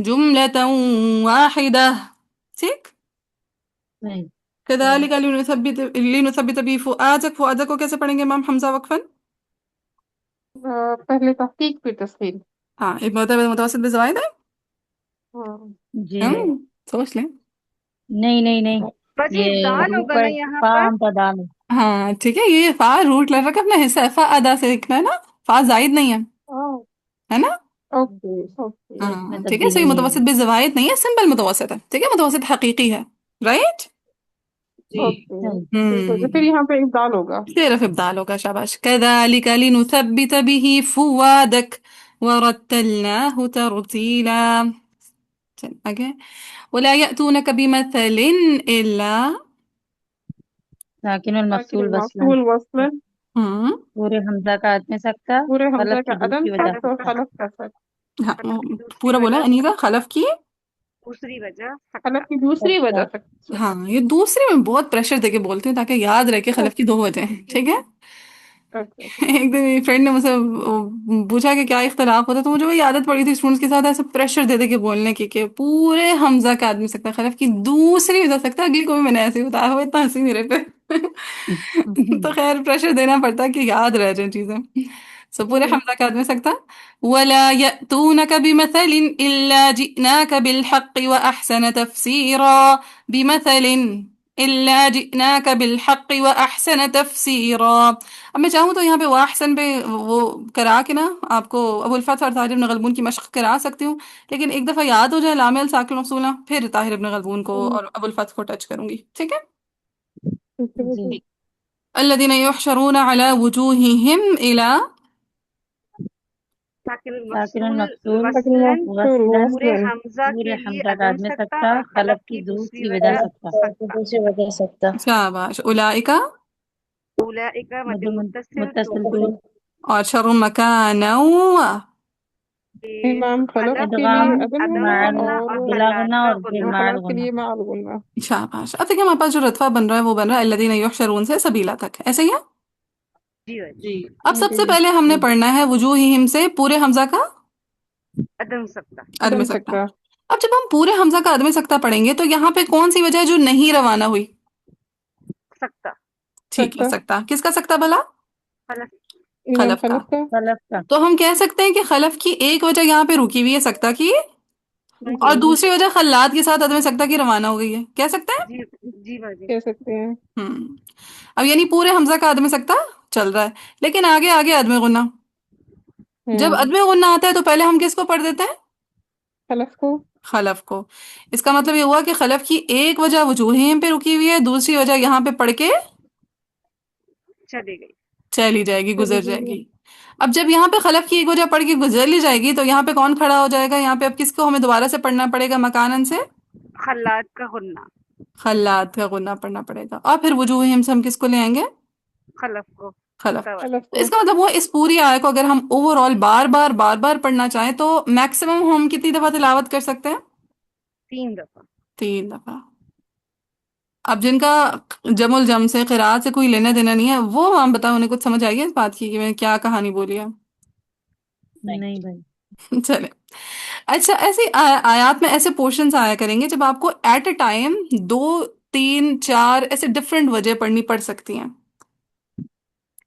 जुमलतन वाहिदा। ठीक। नहीं। कदालिक लिनुसब्बित बिही फुआदक, फुआदक को कैसे पढ़ेंगे मैम हमजा वक्फन? पहले तहकीक फिर तस्हील। हाँ, एक मुतवस्सित भी ज़वायद है। हाँ। जी। सोच लें। नहीं नहीं नहीं। बाजी ये दाल होगा ना ऊपर यहाँ पर। पाम का दाल है। हाँ ठीक है, ये फा रूट लेटर का अपना हिस्सा है, फा अदा से लिखना है ना, फा जायद नहीं है, ओह, है ना। Okay okay. इसमें हाँ ठीक है, सो ये तब्दीली नहीं मुतवस्सित है। भी ज़वायद नहीं है, सिंपल मुतवस्सित है। ठीक है, मुतवस्सित हकीकी है, राइट। जी। ओके सही। ठीक हो गया, फिर हम्म यहाँ पे इब्दाल होगा। सिर्फ इब्दाल होगा। शाबाश। कदालिक लिनुसब्बित बिही फुआदक वरत्तलनाहु तरतीला। चल आगे। वला यअतूनक बिमथलिन इल्ला। साकिन और ताकि मफसूल वसलन। मफूल वसलन। हम्म पूरे हमजा का आदमी सकता, पूरे हमजा खलफ का की अदम दूसरी वजह सख्त और सकता। खलफ का सख्त। हाँ, खलफ की दूसरी पूरा बोला वजह, अनीता, खलफ की। दूसरी वजह खलफ सकता। की दूसरी सकता। वजह सख्त। हाँ, ये दूसरे में बहुत प्रेशर देके बोलते हैं ताकि याद रहे कि खलफ की ओके दो वजह हैं। ठीक है। Okay okay. एक दिन मेरी फ्रेंड ने मुझसे पूछा कि क्या इख्तलाफ होता है, तो मुझे वही आदत पड़ी थी स्टूडेंट्स के साथ ऐसे प्रेशर दे दे के बोलने की कि पूरे हमजा का आदमी सकता है, खलफ की दूसरी वजह सकता है, अगली को भी मैंने ऐसे ही बताया, वो इतना हंसी मेरे पे। तो खैर प्रेशर देना पड़ता है कि याद रह जाए चीजें। सो पूरे हमजा का आदमी सकता वला यअतूनक बिमथलिन इल्ला जिनाक बिलहक्कि व अहसन तफसीरा बिमथलिन इल्ला जिनाक बिलहक्कि व अहसन तफसीरा। अब मैं चाहूँ तो यहाँ पे वाहसन पे वो करा के ना आपको अबुल फथ और ताहिर इब्न गलबून की मशक करा सकती हूँ, लेकिन एक दफा याद हो जाए लामेल साकिल मफसूला फिर ताहिर इब्न गलबून को और अबुल फथ को टच करूंगी, ठीक है। जी। ठीक। अल्लज़ीना युहशरून अला वुजूहिहिम इला साकिन साकिन मकसूल मकसूल वसलन वसलन पूरे हमजा पूरे के लिए हमजा का अदम आदमी सकता सकता और खलफ खलफ की की दूसरी दूसरी वजह वजह सकता। सकता। दूसरी वजह सकता। शाबाश उलाइका उलाइका मद मद मुत्तसिल मुत्तसिल तो तो और शर्र मकाना इमाम खलफ खलफ के का लिए इदगाम अदम अदम गुन्ना माल गुन्ना और और बिला खल्लात गुना का और गुन्ना। बेमाल खलफ के गुना। लिए माल गुन्ना। शाबाश। अब देखिए हमारे पास जो रतबा बन रहा है वो बन रहा है अल्लज़ीना युहशरून से सबीला तक, ऐसे ही है। जी वजी जी। अब सबसे जी। पहले हमने पढ़ना है वुजूहिहिम से पूरे हमजा का अदम सकता। अदम अदम सकता। सकता। अब जब हम पूरे हमजा का अदम सकता पढ़ेंगे तो यहाँ पे कौन सी वजह है जो नहीं रवाना हुई? सकता ठीक है, सकता। सकता किसका सकता भला? खलफ इमाम खलफ का। खलफ का। खलफ का। तो हम कह सकते हैं कि खलफ की एक वजह यहाँ पे रुकी हुई है सकता की, और जी। दूसरी वजह खल्लात के साथ अदम सकता की रवाना हो गई है, कह सकते हैं। जी जी वजी कह सकते हैं। हम्म। अब यानी पूरे हमजा का अदम सकता चल रहा है, लेकिन आगे आगे अदम गुन्ना। जब हम्म। अदम गुन्ना आता है तो पहले हम किसको पढ़ देते हैं? खलफ को। खलफ को। इसका मतलब ये हुआ कि खलफ की एक वजह वजूहिम पे रुकी हुई है, दूसरी वजह यहाँ पे पढ़ के चली गई। चली जाएगी, चली गुजर गई। जाएगी। अब जब यहाँ पे खलफ की एक वजह पढ़ के गुजर ली जाएगी तो यहाँ पे कौन खड़ा हो जाएगा? यहाँ पे अब किसको हमें दोबारा से पढ़ना पड़ेगा मकानन से? खल्लात का गुन्ना। खल्लात का गुन्ना पढ़ना पड़ेगा। और फिर वजूहिम से हम किसको ले आएंगे? खलफ को खलफ। तवल खलफ तो को। इसका मतलब हुआ इस पूरी आयत को अगर हम ओवरऑल बार बार पढ़ना चाहें तो मैक्सिमम हम कितनी दफा तिलावत कर सकते हैं? 3 दफा। 3 दफा। अब जिनका जमुल जम से क़िराअत से कोई लेना देना नहीं है वो हम बताओ उन्हें कुछ समझ आई है इस बात की कि मैं क्या कहानी बोली है? नहीं। नहीं भाई। चले। अच्छा, ऐसे आयात में ऐसे पोर्शंस आया करेंगे जब आपको एट अ टाइम 2 3 4 ऐसे डिफरेंट वजह पढ़नी पड़ सकती हैं।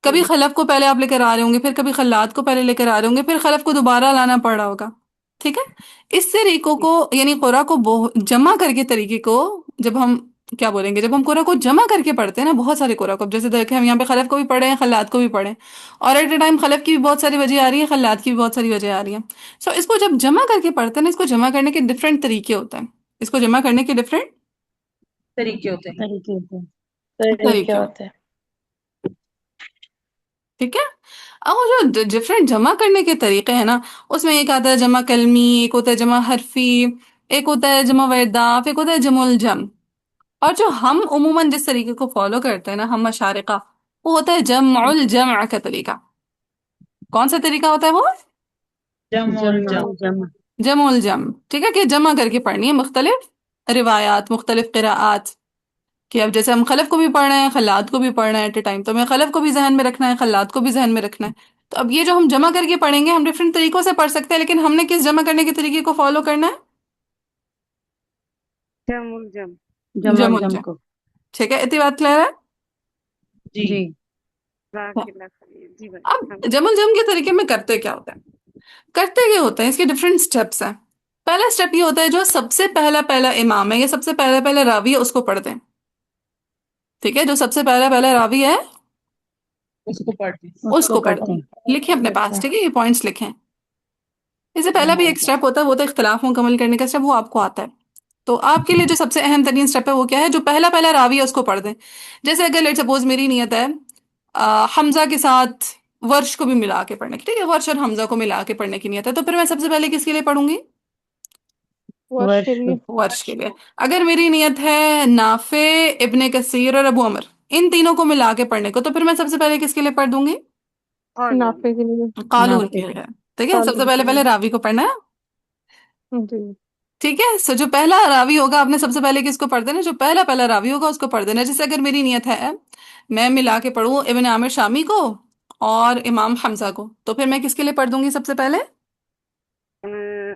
कभी खलफ को पहले आप लेकर आ रहे होंगे, फिर कभी खल्लात को पहले लेकर आ रहे होंगे, फिर खलफ को दोबारा लाना पड़ रहा होगा, ठीक है। इस तरीकों को यानी कुरा को जमा करके तरीके को जब हम क्या बोलेंगे, जब हम कुरा को जमा करके पढ़ते हैं ना, बहुत सारे कुरा को, अब जैसे देखें हम यहाँ पे खलफ को भी पढ़े हैं खल्लात को भी पढ़े हैं, और एट ए टाइम खलफ की भी बहुत सारी वजह आ रही है, खल्लात की भी बहुत सारी वजह आ रही है। सो इसको जब जमा करके पढ़ते हैं ना, इसको जमा करने के डिफरेंट तरीके होते हैं, इसको जमा करने के डिफरेंट तरीके होते हैं। तरीके होते हैं। तरीके होते हैं, ठीक है। अब वो जो डिफरेंट जमा करने के तरीके हैं ना, उसमें एक आता है जमा कलमी, एक होता है जमा हरफी, एक होता है जमा वरदाफ, एक होता है जमुल जम। और जो हम उमूमन जिस तरीके को फॉलो करते हैं ना हम मशारिका, वो होता है जमुल जम का तरीका। कौन सा तरीका होता है वो? जम और जम। जमा। जमुल जम, ठीक है, कि जमा करके पढ़नी है मुख्तलिफ रिवायात, मुख्तलिफ क़िराआत। कि अब जैसे हम खलफ को भी पढ़ रहे हैं खल्लात को भी पढ़ रहे हैं एट ए टाइम, तो हमें खलफ को भी जहन में रखना है, खल्लात को भी जहन में रखना है। तो अब ये जो हम जमा करके पढ़ेंगे हम डिफरेंट तरीकों से पढ़ सकते हैं, लेकिन हमने किस जमा करने के तरीके को फॉलो करना है? जमुल जम। जमुल जमुल जम जम, को। ठीक है। इतनी बात क्लियर है? जी। जी। जाकिल्ला खलील। जी अब वजी जमुल जम के तरीके में करते क्या होता है? करते क्या होता है, इसके डिफरेंट स्टेप्स हैं। पहला स्टेप ये होता है जो सबसे पहला पहला इमाम है या सबसे पहला पहला रावी है उसको पढ़ते हैं, ठीक है। जो सबसे पहला पहला रावी है उसको पढ़ते हैं। उसको उसको पढ़ते पढ़ते हैं। हैं। लिखें अपने पास, ठीक है, ये पॉइंट्स लिखें। इससे पहला भी जी। एक स्टेप होता है, वो तो इख्तिलाफ मुकम्मल करने का स्टेप, वो आपको आता है। तो आपके लिए जो सबसे अहम तरीन स्टेप है वो क्या है? जो पहला पहला रावी है उसको पढ़ दें। जैसे अगर लेट सपोज मेरी नियत है हमजा के साथ वर्ष को भी मिला के पढ़ने की, ठीक है, वर्ष और हमजा को मिला के पढ़ने की नियत है, तो फिर मैं सबसे पहले किसके लिए पढ़ूंगी? वर्ष के वर्ष लिए। को। वर्ष के लिए। अगर मेरी नियत है नाफे, इब्ने कसीर और अबू अमर, इन तीनों को मिला के पढ़ने को, तो फिर मैं सबसे पहले किसके लिए पढ़ दूंगी? कालून। नाफे के लिए। कालून नाफे के को। लिए, ठीक है। सबसे तालीम पहले के पहले लिए। रावी को पढ़ना है, जी। ठीक है। सो जो पहला रावी होगा आपने सबसे पहले किसको पढ़ देना? जो पहला पहला रावी होगा उसको पढ़ देना। जैसे अगर मेरी नियत है मैं मिला के पढ़ूं इब्न आमिर शामी को और इमाम हमजा को, तो फिर मैं किसके लिए पढ़ दूंगी सबसे पहले?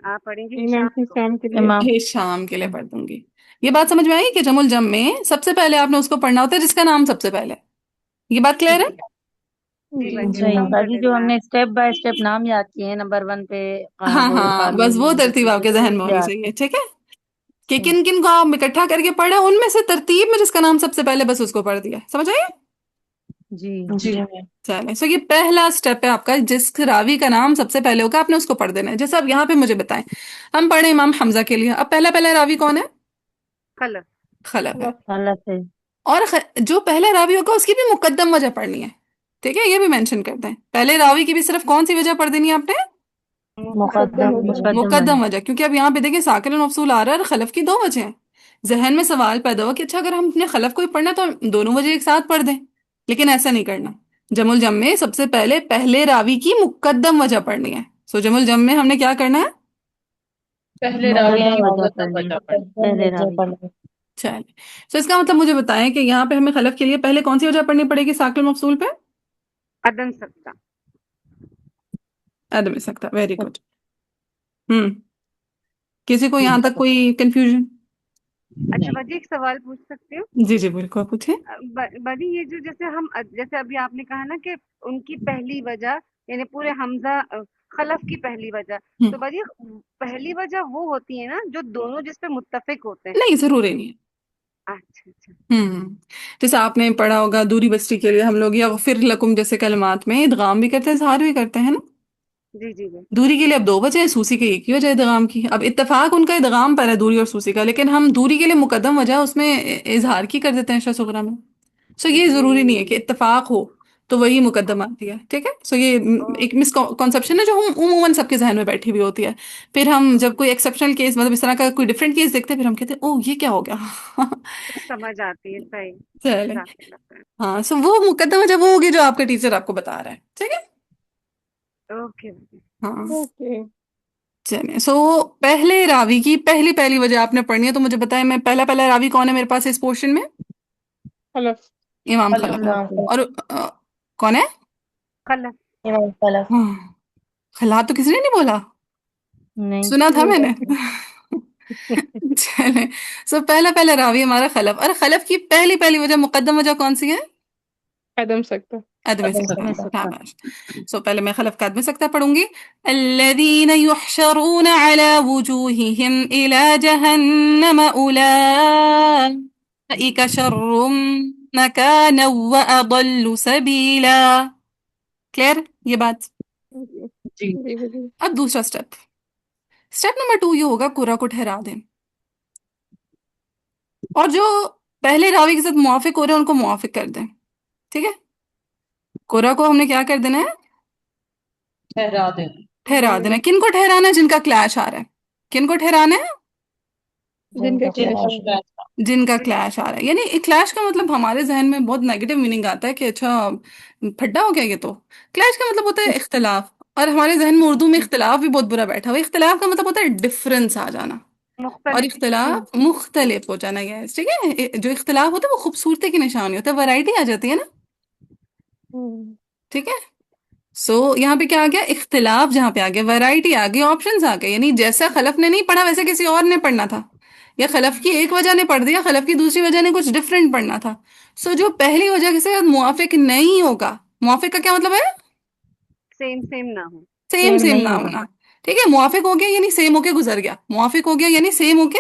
आप पढ़ेंगे इमाम हिशाम की को। शाम के लिए। इमाम। शाम के लिए पढ़ दूंगी। ये बात समझ में आई कि जमुल जम में सबसे पहले आपने उसको पढ़ना होता है जिसका नाम सबसे पहले है। ये बात क्लियर है? ठीक है। जी जी बाजी, सही काउंट कर बाजी, जो लेते हैं आप। हमने स्टेप बाय स्टेप नाम याद किए हैं, नंबर 1 पे हाँ वो हाँ, कानून, बस वो नंबर तरतीब 2 पे आपके जहन में होनी इख्तियार। चाहिए, ठीक है? कि ठीक। किन किन को आप इकट्ठा करके पढ़े, उनमें से तरतीब में जिसका नाम सबसे पहले, बस उसको पढ़ दिया, समझ आइए? जी। जी चले, सो ये पहला स्टेप है आपका, जिस रावी का नाम सबसे पहले होगा आपने उसको पढ़ देना है। जैसे अब यहाँ पे मुझे बताएं, हम पढ़े इमाम हमजा के लिए, अब पहला पहला रावी कौन है? खलफ। खलफ है। गलत है। और जो पहला रावी होगा उसकी भी मुकद्दम वजह पढ़नी है, ठीक है? ये भी मेंशन करते हैं, पहले रावी की भी सिर्फ कौन सी वजह पढ़ देनी है आपने? मुकद्दम मुकद्दम वजह। मुकद्दम मुकद्दम वजह। वजह, क्योंकि अब यहाँ पे देखिए साकिन और मफसूल आ रहा है और खलफ की दो वजह हैं। जहन में सवाल पैदा हुआ कि अच्छा अगर हम अपने खलफ को ही पढ़ना है तो दोनों वजह एक साथ पढ़ दें, लेकिन ऐसा नहीं करना। जमुल जम में सबसे पहले पहले रावी की मुकद्दम वजह पढ़नी है। सो जमुल जम में हमने क्या करना है? पहले रावी मुकद्दम की वजह मुकद्दम पढ़नी वजह है, पढ़नी। पहले रावी की। चलिए, सो इसका मतलब मुझे बताएं कि यहाँ पे हमें खलफ के लिए पहले कौन सी वजह पढ़नी पड़ेगी साकिन और मफसूल पे? अदम सकता। अदम सकता, वेरी गुड। हम्म, किसी को यहाँ तक कोई कंफ्यूजन? अच्छा बाजी, एक सवाल पूछ सकती हूँ? जी जी बिल्कुल पूछे। बाजी, ये जो जैसे हम जैसे अभी आपने कहा ना कि उनकी पहली वजह, यानी पूरे हमजा खलफ की पहली वजह, तो हम्म, बाजी पहली वजह वो होती है ना जो दोनों जिस पे मुत्तफिक होते हैं? नहीं जरूरी नहीं है। अच्छा अच्छा। जैसे आपने पढ़ा होगा दूरी बस्ती के लिए हम लोग या फिर लकुम जैसे कलमात में इदगाम भी करते हैं, इजहार भी करते हैं ना। जी जी जी। दूरी के लिए अब दो वजह है, सूसी की एक ही वजह है इदगाम की। अब इत्तेफाक उनका इदगाम पर है दूरी और सूसी का, लेकिन हम दूरी के लिए मुकद्दम वजह उसमें इजहार की कर देते हैं शा सुगरा में। सो ये जरूरी नहीं है कि इत्तेफाक हो तो वही मुकद्दम आती है, ठीक है? सो ये एक मिसकॉन्सेप्शन है जो हम उमूमन सबके जहन में बैठी हुई होती है। फिर हम जब कोई एक्सेप्शनल केस, मतलब इस तरह का कोई डिफरेंट केस देखते हैं, फिर हम कहते हैं ओह ये क्या हो गया। समझ आती है, सही। चले, जाज़ाकल्लाह। हाँ, सो वो मुकद्दम वजह वो होगी जो आपका टीचर आपको बता रहा है, ठीक है? ओके बाजी। हाँ, ओके। चलिए, सो पहले रावी की पहली पहली वजह आपने पढ़नी है, तो मुझे बताएं मैं पहला पहला रावी कौन है मेरे पास इस पोर्शन में? खलफ। इमाम खलफ। खलफ। खलफ है। और कौन है? खलफ। हाँ, खला तो किसी ने नहीं बोला, नहीं। सुना था मैंने। चले, सो पहला पहला रावी हमारा खलफ, और खलफ की पहली पहली वजह मुकद्दम वजह कौन सी है? कदम सकता। अदम कदम सकता में है, सकता। सकता। शाबाश। सो पहले मैं खलफ का अदम सकता पढ़ूंगी। अल्लज़ीन युहशरून अला वुजूहिहिम इला जहन्नम उलाइका शर्रुम मकाना व अदल्लु सबीला। क्लियर ये बात? जी। जी जी बाजी। अब दूसरा स्टेप, स्टेप नंबर 2 ये होगा कुरा को ठहरा दें, और जो पहले रावी के साथ मुआफिक हो रहे हैं उनको मुआफिक कर दें, ठीक है? कुरा को हमने क्या कर देना है? ठहरा देना। ठहरा देना है। किन को ठहराना है? जिनका क्लैश आ रहा है। किन को ठहराना है? जिनका क्लैश जिनका आ रहा है। क्लैश। जिनका क्लैश आ रहा है। यानी क्लैश का मतलब हमारे जहन में बहुत नेगेटिव मीनिंग आता है कि अच्छा फड्डा हो गया ये तो। क्लैश का मतलब होता है इख्तिलाफ, और हमारे जहन में उर्दू में इख्तिलाफ भी बहुत बुरा बैठा हुआ है। इख्तिलाफ का मतलब होता है डिफरेंस आ जाना, और मुख्तलिफ। इख्तिलाफ मुख्तलिफ हो जाना, गया ठीक है? जो इख्तिलाफ होता है वो खूबसूरती की निशानी होता है, वैरायटी आ जाती है ना, हम्म। ठीक है? सो यहाँ पे क्या आ गया? इख्तिलाफ जहाँ पे आ गया, वैरायटी आ गई, ऑप्शंस आ गए। यानी जैसा खलफ ने नहीं पढ़ा वैसे किसी और ने पढ़ना था, या खलफ की एक वजह ने पढ़ दिया, खलफ की दूसरी वजह ने कुछ डिफरेंट पढ़ना था। सो जो पहली वजह के साथ मुआफिक नहीं होगा, मुआफिक का क्या मतलब है? सेम सेम ना हो। सेम सेम सेम नहीं ना होगा। होना, ठीक है? मुआफिक हो गया यानी सेम होके गुजर गया, मुआफिक हो गया यानी सेम होके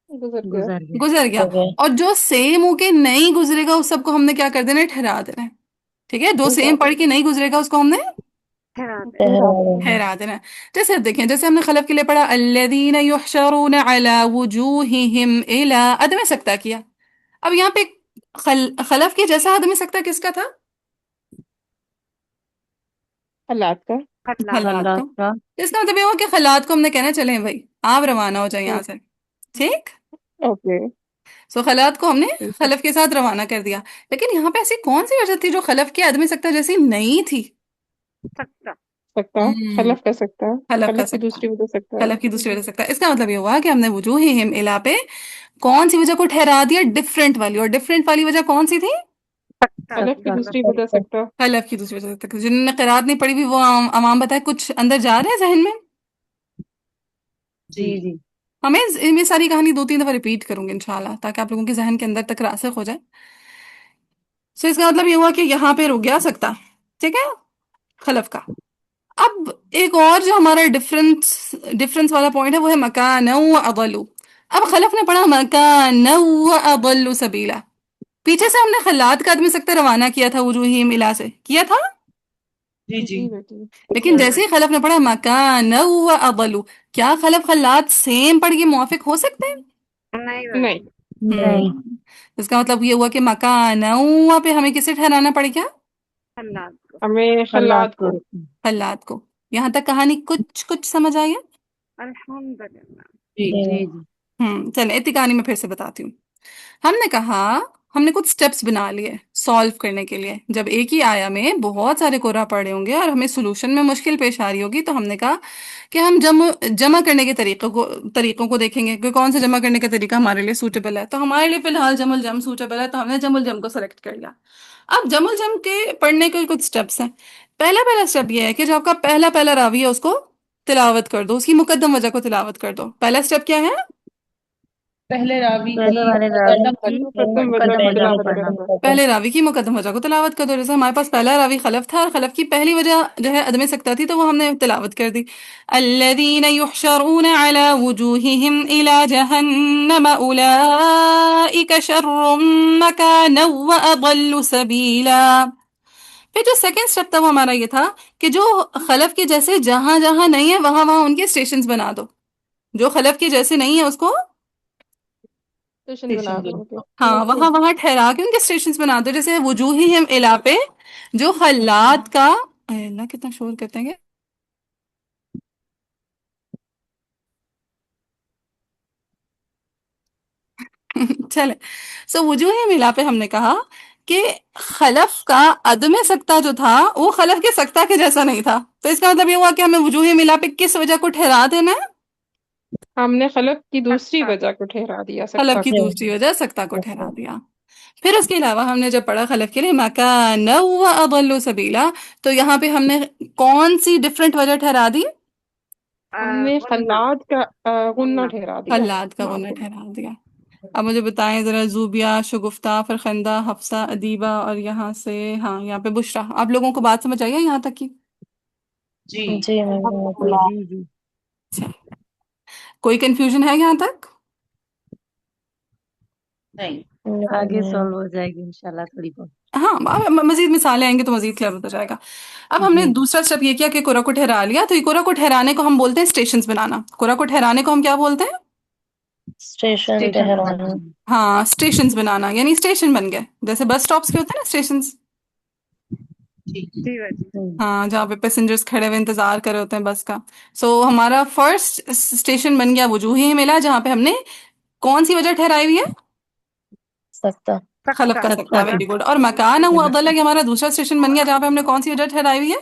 गुजर गया। गुजर गया। गुजर गया। और जो सेम होके नहीं गुजरेगा उस सबको हमने क्या कर देना है? ठहरा देना है, ठीक है? जो सेम पढ़ के नहीं गुजरेगा उसको हमने ठहरा दें। ठहरा देना है। जैसे अब देखें, जैसे हमने खलफ के लिए पढ़ा अल्लज़ीना युहशरून अला वुजूहिहिम इला अदम सकता किया। अब यहाँ पे खलफ के जैसा अदम सकता किसका था? हालात का। खल्लात। खलात हालात को। का। इसका मतलब ये हुआ कि खलात को हमने कहना चले भाई आप रवाना हो जाए यहाँ से, ठीक? ओके। सो खलात को हमने ठीक है। खलफ के साथ रवाना कर दिया। लेकिन यहाँ पे ऐसी कौन सी वजह थी जो खलफ के अदम सकता जैसी नहीं थी? सकता। सकता। हम्म, खलफ कर सकता है। खलफ का खलफ की सकता, दूसरी वजह सकता है। खलफ की दूसरी वजह सकता। इसका मतलब ये हुआ कि हमने वुजूहिहिम इला पे कौन सी वजह को ठहरा दिया? डिफरेंट वाली। और डिफरेंट वाली वजह कौन सी थी? सकता। खलफ की सकता। दूसरी वजह सकता। खलफ की दूसरी वजह तक। जिन्होंने किरात नहीं पढ़ी भी वो अवाम बताए, कुछ अंदर जा रहे हैं जहन में? जी जी जी। हमें ये सारी कहानी 2-3 दफा रिपीट करूंगी इंशाल्लाह, ताकि आप लोगों के जहन के अंदर तक रासिख हो जाए। सो इसका मतलब ये हुआ कि यहाँ पे रुक गया सकता, ठीक है, खलफ का। अब एक और जो हमारा डिफरेंस डिफरेंस वाला पॉइंट है वो है मकान व अदलु। अब खलफ ने पढ़ा मकान व अदलु सबीला। पीछे से हमने खल्लात का आदमी सकता रवाना किया था वजूहिम इला से, किया था। जी जी जी बेटी। लेकिन जैसे ही खलफ ने पढ़ा मकान व अदलु, क्या खलफ खल्लात सेम पढ़ के मुआफिक हो सकते हैं? नहीं नहीं। बेटी। नहीं। इसका मतलब ये हुआ कि मकान व पे हमें किसे ठहराना पड़ेगा? अल्लाह को। हमें खल्लात खल्लात को। को। खल्लात को। यहाँ तक कहानी कुछ कुछ समझ आई है? अल्हम्दुलिल्लाह। जी जी जी जी। चले इतनी कहानी में फिर से बताती हूँ। हमने कहा हमने कुछ स्टेप्स बना लिए सॉल्व करने के लिए। जब एक ही आया में बहुत सारे कोरा पड़े होंगे और हमें सॉल्यूशन में मुश्किल पेश आ रही होगी, तो हमने कहा कि हम जमा करने के तरीकों को देखेंगे कि कौन सा जमा करने का तरीका हमारे लिए सूटेबल है। तो हमारे लिए फिलहाल जमुल जम सूटेबल है, तो हमने जमुल जम को सेलेक्ट कर लिया। अब जमुल जम के पढ़ने के कुछ स्टेप्स हैं। पहला पहला स्टेप ये है कि जो आपका पहला पहला रावी है उसको तिलावत कर दो, उसकी मुकद्दम वजह को तिलावत कर दो। पहला स्टेप क्या है? पहले रावी पहले की वाले रावी मुकद्दम की मुकद्दम वजह मुकद्दम को वजह को तिलावत पढ़ना। करो। पहले रावी की मुकद्दम वजह को तिलावत कर दो। जैसे हमारे पास पहला रावी खलफ था और खलफ की पहली वजह जो है अदम सकता थी, तो वो हमने तिलावत कर दी। अल्लज़ीना युहशरून अला वुजूहिहिम इला जहन्नम उलाइका शर्रुम मकानन व अदल्लु सबीला। फिर जो सेकंड स्टेप था वो हमारा ये था कि जो खलफ के जैसे जहां जहां नहीं है वहां वहां उनके स्टेशंस बना दो। जो खलफ के जैसे नहीं है उसको स्टेशन बना स्टेशन दो बन उनके। हाँ वहां वहां ठहरा के उनके स्टेशंस बना दो। जैसे वजूहिहिम इला पे जो खल्लात का, अरे अल्लाह कितना शोर करते हैं। चले, सो वजूहिहिम इला पे हमने कहा कि खलफ का अदम सकता जो था वो खलफ के सकता के जैसा नहीं था। तो इसका मतलब ये हुआ कि हमें वजूहिहिम इला पे किस वजह को ठहरा देना है? हमने खलफ की दूसरी सकता। वजह को ठहरा दिया, खलफ सकता की को। दूसरी वजह सकता को ठहरा दिया। फिर उसके अलावा हमने जब पढ़ा खलफ के लिए मकान व अदल्लु सबीला, तो यहाँ पे हमने कौन सी डिफरेंट वजह ठहरा दी? हमने गुन्ना। खल्लात का गुन्ना गुन्ना। ठहरा दिया। खल्लात का गुना माफी। ठहरा दिया। अब मुझे बताएं जरा, जूबिया, शगुफ्ता, फरखंदा, हफ्सा, अदीबा और यहाँ से, हाँ यहाँ पे बुशरा, आप लोगों को बात समझ आई है यहाँ तक की? जी जी मैम। जी जी अच्छा, कोई कंफ्यूजन है यहाँ तक? नहीं आगे सॉल्व हो जाएगी इंशाल्लाह थोड़ी बहुत। हाँ, अब मजीद मिसालें आएंगी तो मजीद क्लियर होता जाएगा। अब हमने जी दूसरा स्टेप ये किया कि कोरा को ठहरा लिया, तो ये कोरा को ठहराने को हम बोलते हैं स्टेशंस बनाना। कोरा को ठहराने को हम क्या बोलते हैं? स्टेशन स्टेशन ठहराना। बनाना हाँ, स्टेशंस बनाना, यानी स्टेशन बन गए जैसे बस स्टॉप्स के होते हैं ना स्टेशंस। ठीक जी बाजी। हाँ, जहाँ पे पैसेंजर्स खड़े हुए इंतजार कर रहे होते हैं बस का। हमारा फर्स्ट स्टेशन बन गया वजूही मेला, जहाँ पे हमने कौन सी वजह ठहराई हुई है? सकता। खलफ सकता। का सकता, सकता। Very good. और मकान हुआ अब्दुल्ला कि हमारा दूसरा स्टेशन बन गया, जहाँ पे हमने कौन सी वजह ठहराई हुई है?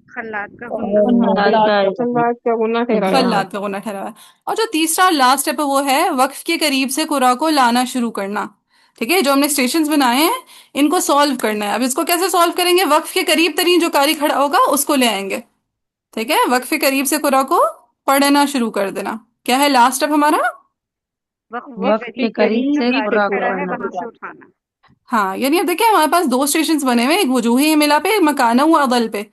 खल्लात का गुन्ना। खल्लात का। खल्लात का गुन्ना ठहराया हुआ है। खल्लात का गुना ठहराया। और जो तीसरा और लास्ट स्टेप है वो है वक्फ के करीब से कुरा को लाना शुरू करना। ठीक है, जो हमने स्टेशंस बनाए हैं इनको सॉल्व करना है। अब इसको कैसे सॉल्व करेंगे? वक्फ के करीब तरीन जो कारी खड़ा होगा उसको ले आएंगे। ठीक है, वक्फ के करीब से कुरा को पढ़ना शुरू कर देना। क्या है लास्ट स्टेप हमारा? वक्त के वक्त वक्त के के करीब करीब तरीन जो करीब से से कारी कुरा को खड़ा कुरान है पढ़ना। वहां से उठाना। हाँ, यानी अब देखिए हमारे पास दो स्टेशंस बने हुए हैं, एक वजूही मिला पे, एक मकाना हुआ अदल पे।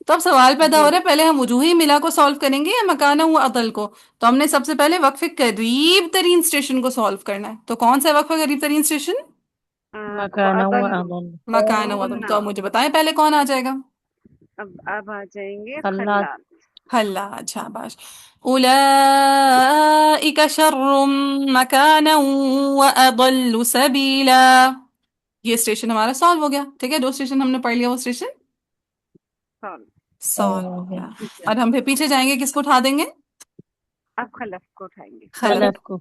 तो अब सवाल पैदा हो जी। रहा है, पहले हम वजूही मिला को सॉल्व करेंगे या मकाना हुआ अदल को? तो हमने सबसे पहले वक्फ के करीब तरीन स्टेशन को सॉल्व करना है। तो कौन सा है वक्फ का करीब तरीन स्टेशन? वो मकाना हुआ अदल्लु। अदल। मकाना हुआ अदल। गुन्ना। तो अब मुझे बताएं पहले कौन आ जाएगा? अब आ जाएंगे खल्लात। खल्लात। हल्ला, शाबाश। उलाइका शर्रुम मकाना व अदल्लु सबीला। ये स्टेशन हमारा सॉल्व हो गया। ठीक है, दो स्टेशन हमने पढ़ लिया, वो स्टेशन सॉल्व। सॉल्व हो गया। ठीक है और हम फिर पीछे जाएंगे, किसको उठा देंगे? अब खलफ को उठाएंगे। खलफ। खलफ को।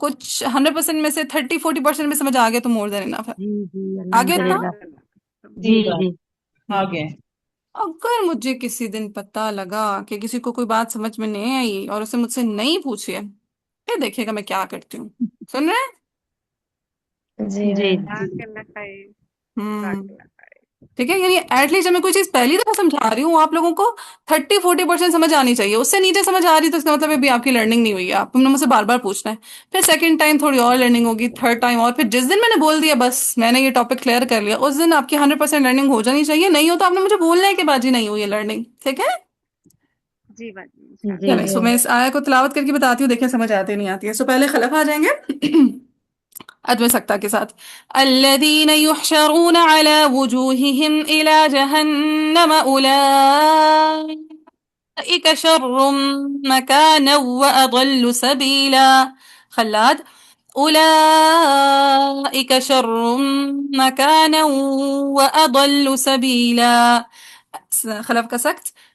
कुछ 100% में से 30-40% में समझ आ गया तो मोर देन इनफ है। जी जी आगे इतना? अल्हम्दुलिल्लाह। अल्हम्दुलिल्लाह। जी ठीक बात जी। आ हम्म। गए अगर मुझे किसी दिन पता लगा कि किसी को कोई बात समझ में नहीं आई और उसे मुझसे नहीं पूछी है, फिर देखिएगा मैं क्या करती हूँ। सुन रहे हैं? जी जी मैम। जाके लखाए। हम्म। जाके लखाए। ठीक है, यानी एटलीस्ट जब मैं कोई चीज पहली दफा समझा रही हूँ आप लोगों को 30-40% समझ आनी चाहिए। उससे नीचे समझ आ रही तो इसका मतलब अभी आपकी लर्निंग नहीं हुई है, आपने मुझसे बार बार पूछना है। फिर सेकंड टाइम थोड़ी और लर्निंग होगी, थर्ड टाइम, और फिर जिस दिन मैंने बोल दिया बस मैंने ये टॉपिक क्लियर कर लिया, उस दिन आपकी 100% लर्निंग हो जानी चाहिए। नहीं हो तो आपने मुझे बोलना है कि बाजी नहीं हुई है लर्निंग, ठीक है। जी बाजी इंशाल्लाह। जी चलें, जी। सो मैं इस आया को तिलावत करके बताती हूँ, देखिए समझ आती नहीं आती है। सो पहले खलफ आ जाएंगे अदब सक्ता के साथ। अल्लज़ीन युहशरून अला वुजूहिहिम इला जहन्नम उलाइका शर्रुम मकाना व अदल्लु सबीला। खल्लाद, उलाइका शर्रुम मकाना व अदल्लु सबीला। खलफ का सख्त,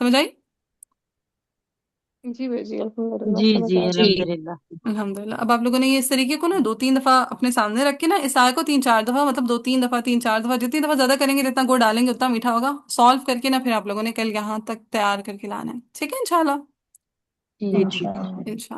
समझ आई? जी जी अल्हम्दुलिल्लाह जी समझ जी आ गया। अल्हम्दुलिल्लाह। अल्हम्दुलिल्लाह। अब आप लोगों ने ये इस तरीके को ना 2-3 दफा अपने सामने रख के ना इस आय को 3-4 दफा, मतलब 2-3 दफा 3-4 दफा, जितनी दफा ज्यादा करेंगे जितना गुड़ डालेंगे उतना मीठा होगा, सॉल्व करके ना फिर आप लोगों ने कल यहाँ तक तैयार करके लाना है, ठीक है इंशाल्लाह। जी जी इंशाअल्लाह। इंशाल्लाह।